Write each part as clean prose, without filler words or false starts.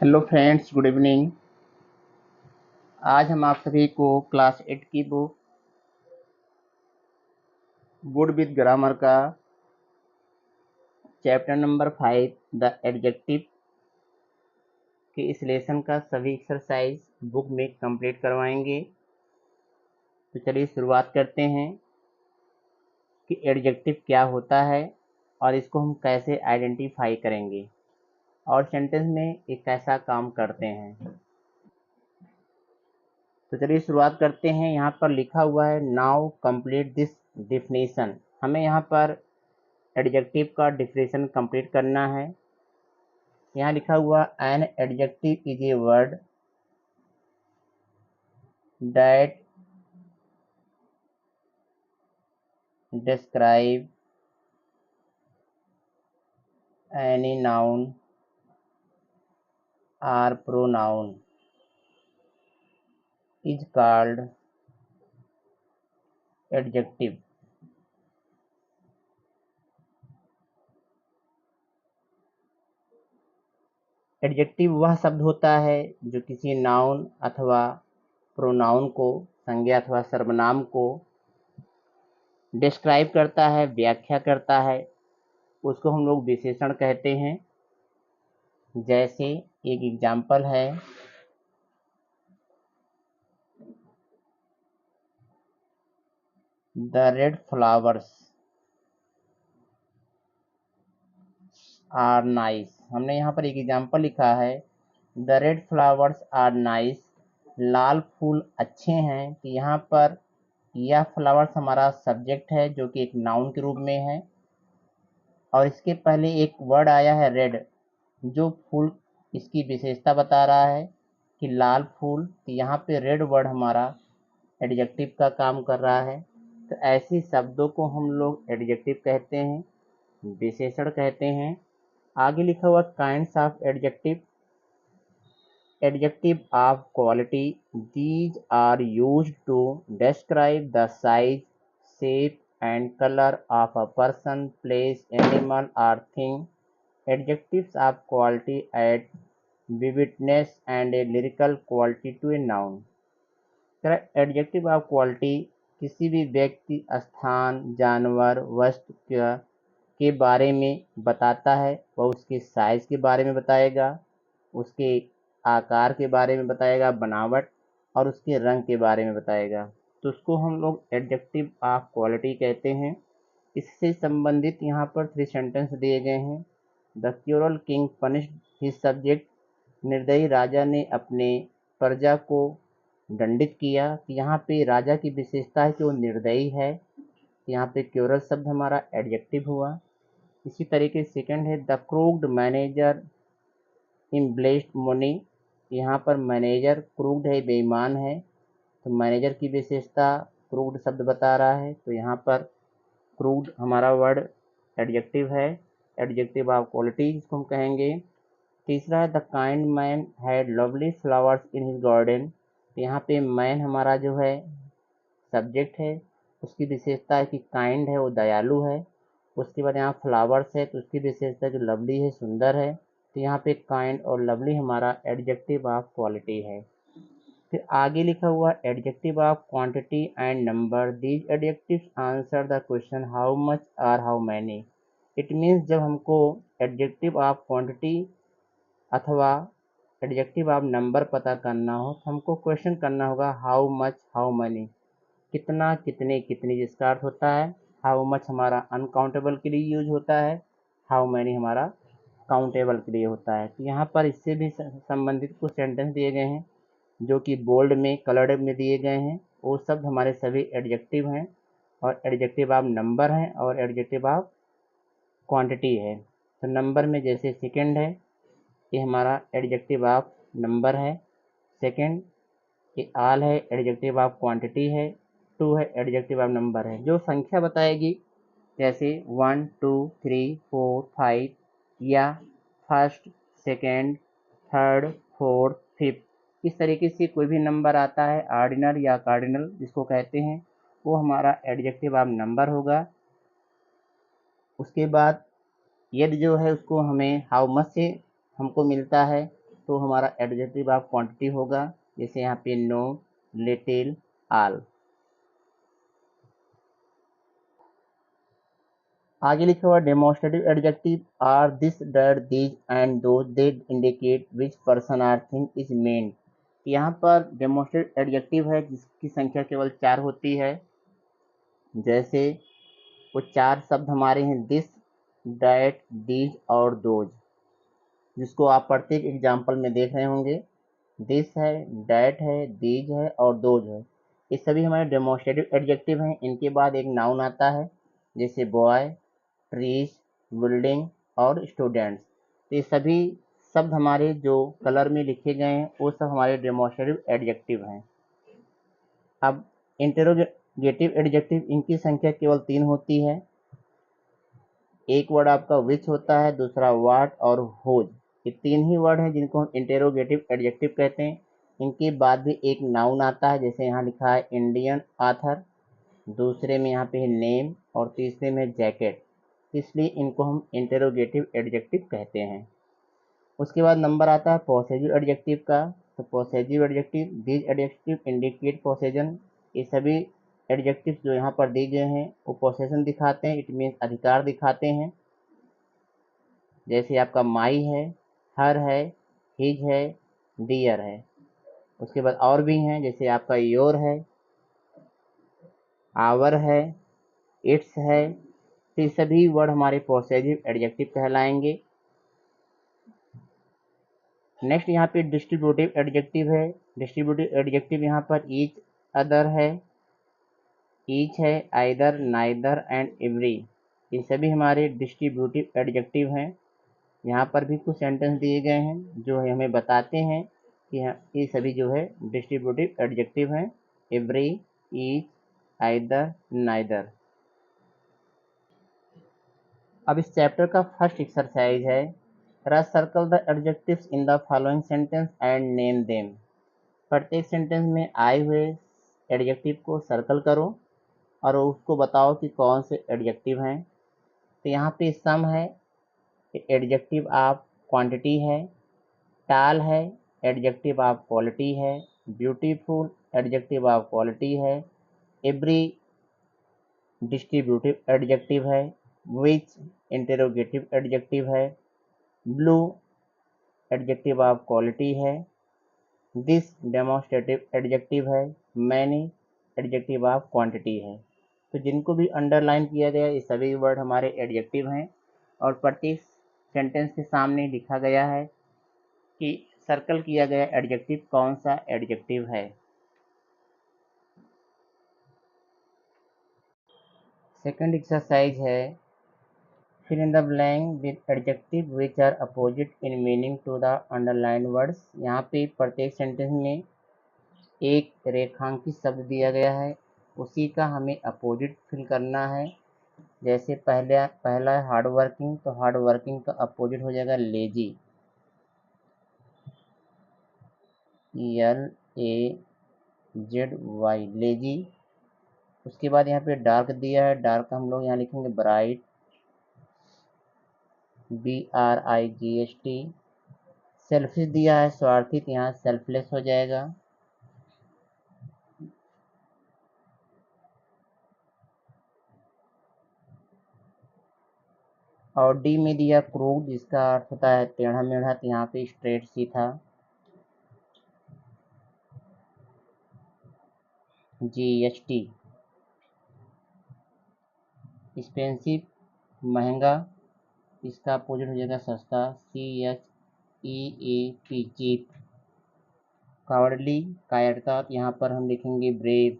Hello friends, good evening. आज हम आप सभी को क्लास 8 की बुक गुड विद ग्रामर का चैप्टर नंबर 5 द एडजेक्टिव के इस लेसन का सभी एक्सरसाइज बुक में कंप्लीट करवाएंगे। तो चलिए शुरुआत करते हैं कि एडजेक्टिव क्या होता है और इसको हम कैसे आइडेंटिफाई करेंगे और सेंटेंस में ये कैसा काम करते हैं। तो चलिए शुरुआत करते हैं। यहाँ पर लिखा हुआ है नाउ कंप्लीट दिस डिफिनेशन। हमें यहाँ पर एडजेक्टिव का डिफिनेशन कंप्लीट करना है। यहाँ लिखा हुआ an adjective is a word that describe any noun और pronoun is called adjective. Adjective वह शब्द होता है जो किसी नाउन अथवा प्रोनाउन को, संज्ञा अथवा सर्वनाम को डिस्क्राइब करता है, व्याख्या करता है। उसको हम लोग विशेषण कहते हैं। जैसे एक एग्जाम्पल है, the red flowers are nice. हमने यहाँ पर एक एग्जाम्पल लिखा है, the red flowers are nice. लाल फूल अच्छे हैं। कि यहाँ पर यह फ्लावर्स हमारा सब्जेक्ट है जो कि एक नाउन के रूप में है, और इसके पहले एक वर्ड आया है रेड, जो फूल इसकी विशेषता बता रहा है कि लाल फूल। तो यहाँ पे रेड वर्ड हमारा एडजेक्टिव का काम कर रहा है। तो ऐसे शब्दों को हम लोग एडजेक्टिव कहते हैं, विशेषण कहते हैं। आगे लिखा हुआ kinds of adjective. Adjective of quality. These are used to describe the size, shape, and color of a person, place, animal, or thing. Adjectives of quality add vividness and a lyrical quality to a noun. Adjective of quality किसी भी व्यक्ति, स्थान, जानवर, वस्तु के बारे में बताता है। वह उसके साइज के बारे में बताएगा, उसके आकार के बारे में बताएगा, बनावट, और उसके रंग के बारे में बताएगा। तो उसको हम लोग एडजेक्टिव ऑफ क्वालिटी कहते हैं। इससे संबंधित यहाँ पर 3 सेंटेंस दिए गए हैं। The cruel king punished his subject. निर्दयी राजा ने अपने प्रजा को दंडित किया। कि यहाँ पे राजा की विशेषता है कि वो निर्दयी है। यहाँ पे क्रूअल शब्द हमारा एडजेक्टिव हुआ। इसी तरीके सेकंड है द क्रूक्ड मैनेजर इम्ब्लेस्ड मनी। यहाँ पर मैनेजर क्रूक्ड है, बेईमान है। तो मैनेजर की विशेषता क्रूक्ड शब्द बता रहा है। तो यहाँ पर क्रूक्ड हमारा वर्ड एडजेक्टिव है, एडजेक्टिव ऑफ क्वालिटी जिसको हम कहेंगे। तीसरा है the kind man had lovely flowers in his garden. यहाँ पे मैन हमारा जो है सब्जेक्ट है, उसकी विशेषता है कि काइंड है, वो दयालु है। उसके बाद यहाँ फ्लावर्स है, तो उसकी विशेषता जो लवली है, सुंदर है। तो यहाँ पे काइंड और लवली हमारा एडजेक्टिव ऑफ क्वालिटी है। फिर आगे लिखा हुआ adjective of quantity and number. These adjectives answer the question how much और हाउ मैनी। इट मीन्स जब हमको एडजेक्टिव ऑफ क्वांटिटी अथवा एडजेक्टिव ऑफ नंबर पता करना हो तो हमको क्वेश्चन करना होगा हाउ मच, हाउ मैनी। कितना, कितने, कितनी, जिसका अर्थ होता है हाउ मच हमारा अनकाउंटेबल के लिए यूज होता है, हाउ मैनी हमारा काउंटेबल के लिए होता है। तो यहाँ पर इससे भी संबंधित कुछ सेंटेंस दिए गए हैं जो कि बोल्ड में, कलर्ड में दिए गए हैं। वो शब्द हमारे सभी एडजेक्टिव हैं, और एडजेक्टिव ऑफ नंबर हैं और एडजेक्टिव ऑफ क्वांटिटी है। तो नंबर में जैसे सेकंड है, ये हमारा एडजेक्टिव ऑफ नंबर है। सेकंड ये आल है, एडजेक्टिव ऑफ क्वांटिटी है। टू है, एडजेक्टिव ऑफ नंबर है, जो संख्या बताएगी, जैसे 1 2 3 4 5, या first, second, third, fourth, fifth. इस तरीके से कोई भी नंबर आता है, ऑर्डिनल या कार्डिनल जिसको कहते हैं, वो हमारा एडजेक्टिव ऑफ नंबर होगा। उसके बाद यदि जो है उसको हमें हाउ मच से हमको मिलता है, तो हमारा एडजेक्टिव ऑफ क्वांटिटी होगा, जैसे यहाँ पे नो, लिटिल, ऑल। आगे लिखा हुआ demonstrative adjective are this, that, these and those, they indicate which person or thing is meant. यहाँ पर डेमोस्ट्रेटिव एडजेक्टिव है जिसकी संख्या केवल 4 होती है। जैसे वो 4 शब्द हमारे हैं दिस, दैट, दीज और दोज, जिसको आप प्रत्येक एग्जाम्पल में देख रहे होंगे। दिस है, डैट है, दीज है और दोज है। ये सभी हमारे डेमोस्ट्रेटिव एडजेक्टिव हैं। इनके बाद एक नाउन आता है, जैसे बॉय, ट्रीज, बिल्डिंग और स्टूडेंट्स। तो ये सभी शब्द हमारे जो कलर में लिखे गए हैं वो सब हमारे डेमोस्ट्रेटिव एडजेक्टिव हैं। अब इंटेरोगेटिव एडजेक्टिव, इनकी संख्या केवल 3 होती है। एक वर्ड आपका विच होता है, दूसरा व्हाट और होज। ये 3 ही वर्ड हैं जिनको हम इंटेरोगेटिव एडजेक्टिव कहते हैं। इनके बाद भी एक नाउन आता है, जैसे यहाँ लिखा है इंडियन ऑथर, दूसरे में यहाँ पे है नेम और तीसरे में जैकेट, इसलिए इनको हम इंटेरोगेटिव एडजेक्टिव कहते हैं। उसके बाद नंबर आता है पॉसेसिव एडजेक्टिव का। तो possessive adjective, these adjective indicate possession. ये सभी एडजेक्टिव जो यहाँ पर दिए गए हैं वो पोसेशन दिखाते हैं, इट मीन्स अधिकार दिखाते हैं। जैसे आपका माई है, हर है, हिज है, डियर है। उसके बाद और भी हैं, जैसे आपका योर है, आवर है, इट्स है। तो ये सभी वर्ड हमारे पॉसेसिव एडजेक्टिव कहलाएंगे। नेक्स्ट यहाँ पे डिस्ट्रीब्यूटिव एडजेक्टिव है। डिस्ट्रीब्यूटिव एडजेक्टिव यहाँ पर ईच, अदर है, ईच है, आइदर, नाइदर एंड एवरी। ये सभी हमारे डिस्ट्रीब्यूटिव एडजेक्टिव हैं। यहाँ पर भी कुछ सेंटेंस दिए गए हैं जो हमें बताते हैं कि ये सभी जो है डिस्ट्रीब्यूटिव एडजेक्टिव हैं, एवरी, ईच, आइदर, नाइदर। अब इस चैप्टर का फर्स्ट एक्सरसाइज है, circle the adjectives in the following sentence and name them. प्रत्येक सेंटेंस में आए हुए एडजेक्टिव को सर्कल करो और उसको बताओ कि कौन से एडजेक्टिव हैं। तो यहाँ पे सम है, एडजेक्टिव ऑफ क्वांटिटी है, टाल है, एडजेक्टिव ऑफ क्वालिटी है, ब्यूटीफुल एडजेक्टिव ऑफ क्वालिटी है, एवरी डिस्ट्रीब्यूटिव एडजेक्टिव है, विच इंटेरोगेटिव एडजेक्टिव है, ब्लू एडजेक्टिव ऑफ क्वालिटी है, दिस डेमोस्ट्रेटिव एडजेक्टिव है, मैनी एडजेक्टिव ऑफ क्वांटिटी है। तो जिनको भी अंडरलाइन किया गया ये सभी वर्ड हमारे एडजेक्टिव हैं और प्रत्येक सेंटेंस के सामने लिखा गया है कि सर्कल किया गया एडजेक्टिव कौन सा एडजेक्टिव है। सेकंड एक्सरसाइज है, fill in the blank with adjective which are opposite in meaning to the underlined words। यहाँ पे प्रत्येक सेंटेंस में एक रेखांकित शब्द दिया गया है, उसी का हमें अपोजिट फिल करना है। जैसे पहला है हार्ड वर्किंग, तो हार्ड वर्किंग का अपोजिट हो जाएगा लेजी, LAZY, लेजी। उसके बाद यहाँ पे डार्क दिया है, डार्क हम लोग यहाँ लिखेंगे ब्राइट, BRIGHT। सेल्फिश दिया है स्वार्थी, तो यहाँ सेल्फलेस हो जाएगा। और डी में दिया क्रूड, जिसका अर्थ होता है टेढ़ा मेढ़ा, तो यहाँ पे स्ट्रेट सीधा। GHT एक्सपेंसिव, महंगा, इसका अपोजिट हो जाएगा सस्ता, CHEAP, चीप। कावर्डली, कायरता, यहाँ पर हम लिखेंगे ब्रेव।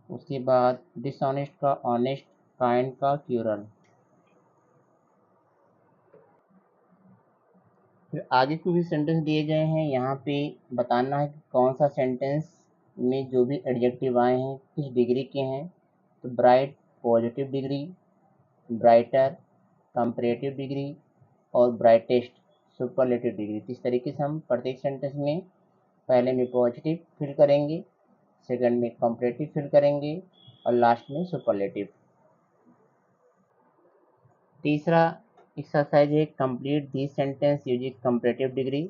उसके बाद डिसऑनेस्ट का ऑनेस्ट, काइंड का क्यूरल। फिर आगे को भी सेंटेंस दिए गए हैं, यहाँ पे बताना है कि कौन सा सेंटेंस में जो भी एडजेक्टिव आए हैं किस डिग्री के हैं। तो bright positive degree, brighter comparative degree और ब्राइटेस्ट सुपरलेटिव डिग्री। इस तरीके से हम प्रत्येक सेंटेंस में पहले में पॉजिटिव फिल करेंगे, सेकंड में कंपैरेटिव फिल करेंगे और लास्ट में सुपरलेटिव। तीसरा एक्सरसाइज है complete this sentence using comparative degree.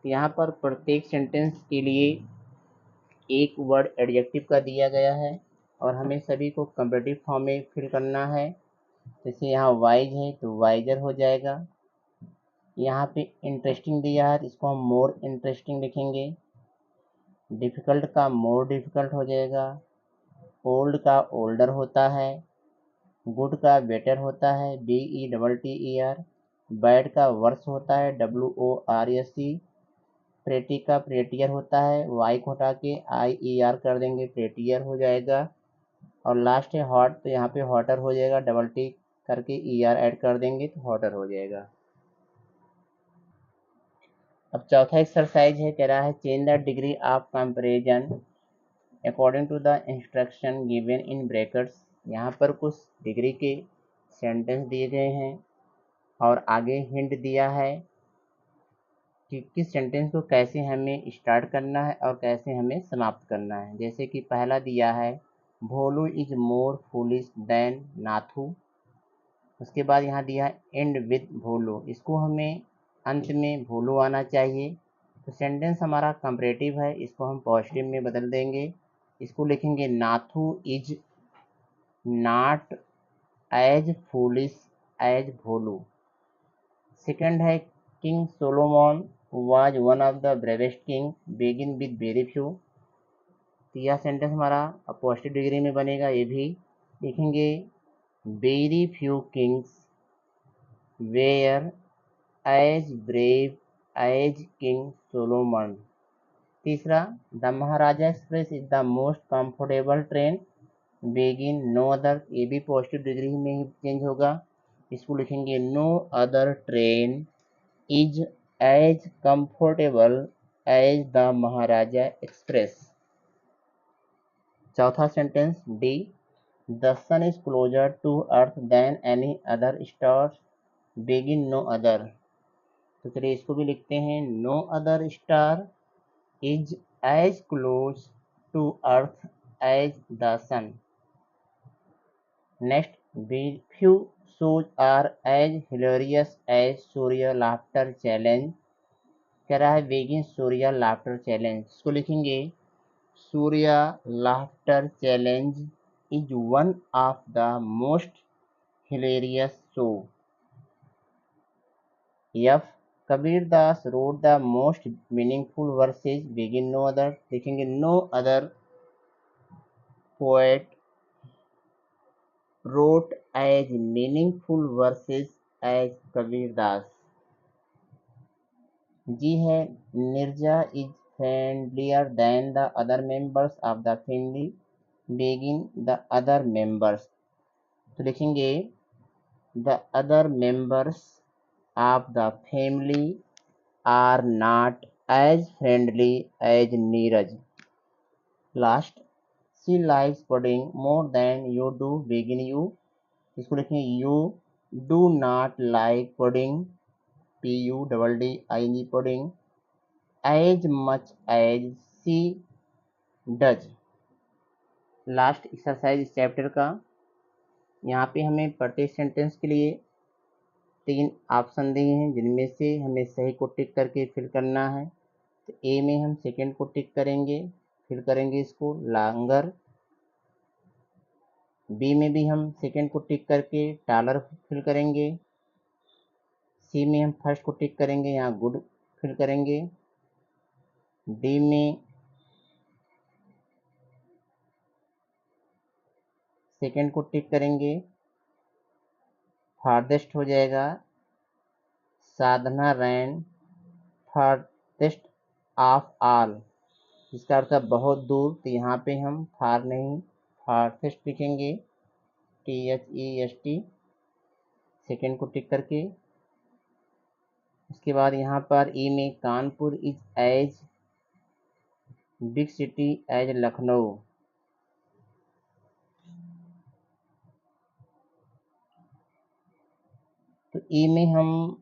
यहाँ पर प्रत्येक सेंटेंस के लिए एक वर्ड एडजेक्टिव का दिया गया है और हमें सभी को कंपैरेटिव फॉर्म में फिल करना है। जैसे यहाँ वाइज है तो वाइजर हो जाएगा। यहाँ पे इंटरेस्टिंग दिया है तो इसको हम मोर इंटरेस्टिंग लिखेंगे। डिफ़िकल्ट का मोर डिफ़िकल्ट हो जाएगा। ओल्ड का ओल्डर होता है। गुड का बेटर होता है, BETTER। बैड का वर्स होता है, WORSE। प्रेटी का प्रेटियर होता है, वाई को हटा के IER कर देंगे, प्रेटियर हो जाएगा। और लास्ट है हॉट, तो यहाँ पे हॉटर हो जाएगा, DT करके ER ऐड कर देंगे तो हॉटर हो जाएगा। अब चौथा एक्सरसाइज है, कह रहा है change the degree of comparison according to the instruction given in brackets. यहाँ पर कुछ डिग्री के सेंटेंस दिए गए हैं और आगे हिंट दिया है कि किस सेंटेंस को कैसे हमें स्टार्ट करना है और कैसे हमें समाप्त करना है। जैसे कि पहला दिया है Bholu is more foolish than Nathu. उसके बाद यहाँ दिया है एंड विद भोलू, इसको हमें अंत में भोलू आना चाहिए। तो सेंटेंस हमारा कंपैरेटिव है, इसको हम पॉजिटिव में बदल देंगे। इसको लिखेंगे Nathu is not as foolish as Bholu. Second है king Solomon was one of the bravest king begin with very few. तो यह सेंटेंस हमारा पॉजिटिव डिग्री में बनेगा। ये भी लिखेंगे very few kings were as brave as king Solomon. तीसरा the Maharaja Express is the most comfortable train begin no other, ये भी पॉजिटिव डिग्री में ही चेंज होगा। इसको लिखेंगे no other train is as comfortable as the Maharaja Express. चौथा sentence D the sun is closer to earth than any other stars begin no other. तो चलिए इसको भी लिखते हैं no other star is as close to earth as the sun. Next few shows are as hilarious as Surya laughter challenge. कह रहा है begin Surya laughter challenge, इसको लिखेंगे Surya laughter challenge is one of the most hilarious show. If Kabir Das wrote the most meaningful verses begin no other, लिखेंगे no other poet wrote as meaningful verses as Kabir Das। जी है Nirja is friendlier than the other members of the family begin the other members। तो लिखेंगे the other members of the family are not as friendly as Neeraj। Last she likes pudding more than you do begin you, इसको लिखेंगे you do not like pudding PUDDING pudding as much as she does. Last exercise इस chapter का, यहाँ पे हमें प्रत्येक sentence के लिए 3 ऑप्शन दिए हैं जिनमें से हमें सही को टिक करके फिल करना है। तो ए में हम सेकंड को टिक करेंगे, फिल करेंगे इसको लॉन्गर। बी में भी हम सेकंड को टिक करके टॉलर फिल करेंगे। सी में हम फर्स्ट को टिक करेंगे, यहाँ गुड फिल करेंगे। डी में सेकंड को टिक करेंगे, फारदेस्ट हो जाएगा। साधना रैन फारदेस्ट ऑफ ऑल, इसका अर्थ है बहुत दूर, तो यहाँ पे हम फार नहीं फारदेस्ट लिखेंगे THEST सेकंड को टिक करके। उसके बाद यहाँ पर ई में Kanpur is as big city as Lucknow. तो ई में हम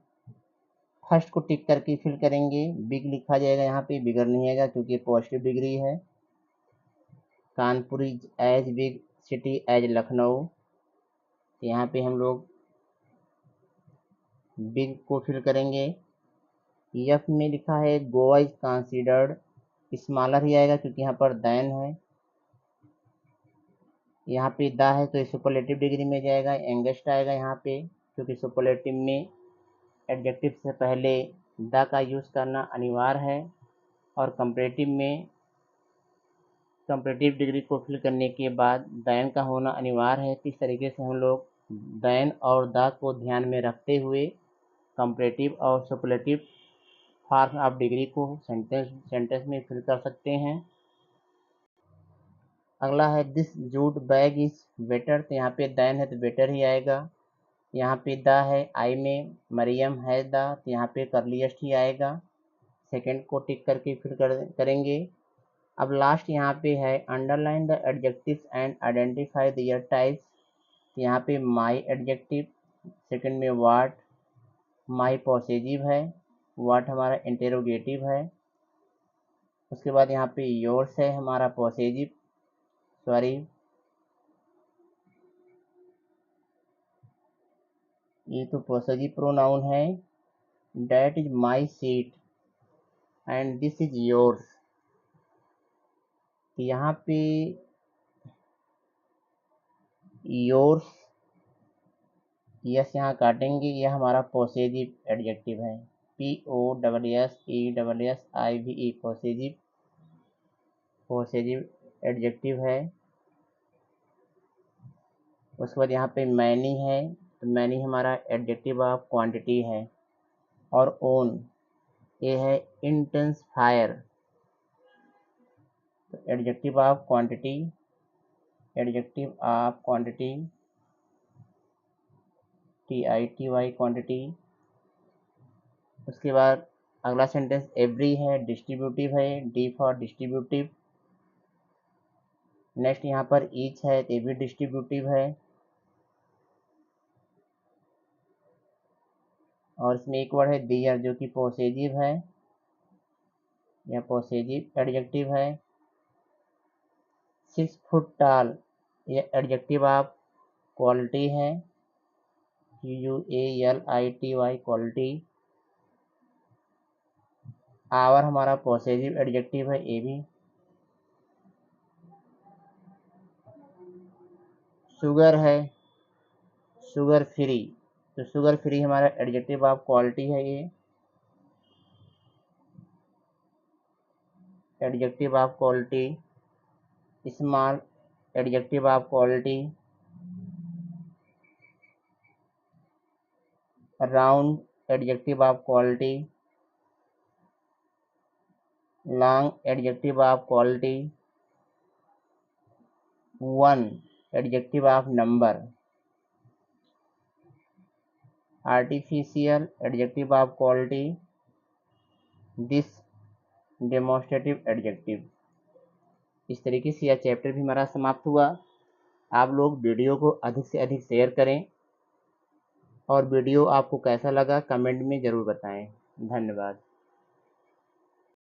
फर्स्ट को टिक करके फिल करेंगे, बिग लिखा जाएगा, यहाँ पे बिगर नहीं आएगा क्योंकि पॉजिटिव डिग्री है। Kanpur is as big city as Lucknow, यहाँ पे हम लोग बिग को फिल करेंगे। एफ में लिखा है गोवा इज कंसीडर्ड, स्मॉलर ही आएगा क्योंकि यहाँ पर दैन है। यहाँ पे द है तो सुपरलेटिव डिग्री में जाएगा, यंगेस्ट आएगा यहाँ पे, क्योंकि सुपरलेटिव में एडजेक्टिव से पहले द का यूज़ करना अनिवार्य है, और कंपैरेटिव में कंपैरेटिव डिग्री को फिल करने के बाद दैन का होना अनिवार्य है। इस तरीके से हम लोग दैन और द को ध्यान में रखते हुए कंपैरेटिव और सुपरलेटिव फॉर्म ऑफ डिग्री को सेंटेंस में फिल कर सकते हैं। अगला है this jute bag is better, तो यहाँ पे दैन है तो बेटर ही आएगा। यहाँ पे द है, आई में मरियम है द, तो यहाँ पे कर्लीस्ट ही आएगा। सेकंड को टिक करके फिर करेंगे। अब लास्ट यहाँ पे है underline the adjectives and identify there types, तो यहाँ पे माई एडजेक्टिव, सेकंड में वाट, माई पॉसेजिव है, वाट हमारा इंटेरोगेटिव है। उसके बाद यहाँ पे योर्स है हमारा पॉसेजिव, सॉरी ये तो पॉसेजिव प्रोनाउन है। That is my seat and this is yours, तो यहाँ पे योर्स यस यहाँ काटेंगे, यह हमारा पॉसेजिव एडजेक्टिव है, POSSESSIVE पॉसेजिव एडजेक्टिव है। उसके बाद यहाँ पे मैनी है, तो मैनी हमारा एडजेक्टिव ऑफ क्वांटिटी है। और ओन ये है इंटेंसिफायर, तो adjective of quantity, adjective of quantity TITY quantity. उसके बाद अगला सेंटेंस एवरी है, डिस्ट्रीब्यूटिव है, डी फॉर डिस्ट्रीब्यूटिव। नेक्स्ट यहाँ पर ईच है, तो ये भी डिस्ट्रीब्यूटिव है। और इसमें एक वर्ड है दियर जो कि पॉसेजिव है, यह पॉसेजिव एडजेक्टिव है। 6 फुट टॉल यह एडजेक्टिव ऑफ क्वालिटी है, QUALITY क्वालिटी। आवर हमारा पॉसेजिव एडजेक्टिव है, ये भी। शुगर है, शुगर फ्री, तो शुगर फ्री हमारा एडजेक्टिव ऑफ क्वालिटी है, ये adjective of quality. Small adjective of quality. Round adjective of quality. Long adjective of quality. One adjective of number. Artificial adjective of quality. This demonstrative adjective. इस तरीके से यह chapter भी हमारा समाप्त हुआ। आप लोग वीडियो को अधिक से अधिक शेयर करें, और वीडियो आपको कैसा लगा कमेंट में ज़रूर बताएं। धन्यवाद।